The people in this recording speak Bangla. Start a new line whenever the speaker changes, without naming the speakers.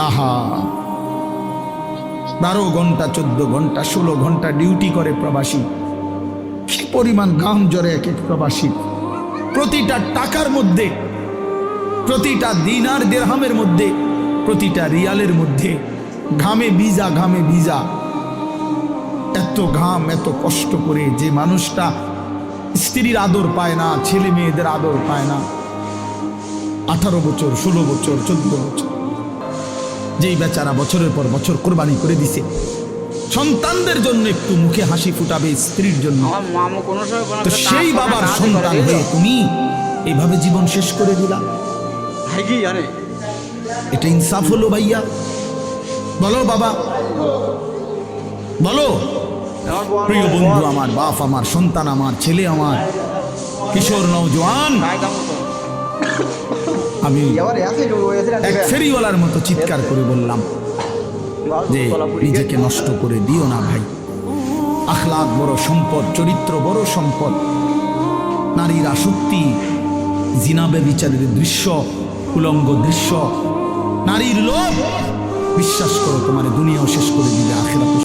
আহা, 12 ঘন্টা 14 ঘন্টা 16 ঘন্টা ডিউটি করে প্রবাসী। কি পরিমাণ ঘাম ঝরে এক এক প্রবাসী। প্রতিটা টাকার মধ্যে, প্রতিটা দিনার দিরহামের মধ্যে, প্রতিটা রিয়ালের মধ্যে ঘামে ভিজা, ঘামে ভিজা। এত ঘাম, এত কষ্ট করে যে মানুষটা স্ত্রীর আদর পায় না, ছেলে মেয়েদের আদর পায় না, 18 বছর 16 বছর 14 বছর, যেই বেচারা বছরের পর বছর কোরবানি করে দিছে সন্তানদের জন্য, একটু মুখে হাসি ফুটাবে স্ত্রীর জন্য, তো সেই বাবার সন্তান হয়ে তুমি এইভাবে জীবন শেষ করে দিলা। এটা ইনসাফ হলো ভাইয়া? বলো বাবা, বলো। প্রিয় বন্ধু আমার, বাপ আমার, সন্তান আমার, ছেলে আমার, কিশোর নওজোয়ান, আমি এক ফেরিওয়ালার মতো চিৎকার করে বললাম যে নিজেকে নষ্ট করে দিও না ভাই। আখলাক বড় সম্পদ, চরিত্র বড় সম্পদ। নারীর আসক্তি, জিনা ব্যভিচারের দৃশ্য, উলঙ্গ দৃশ্য, নারীর লোভ, বিশ্বাস করো তোমার দুনিয়াও শেষ করে দিবে, আখিরাত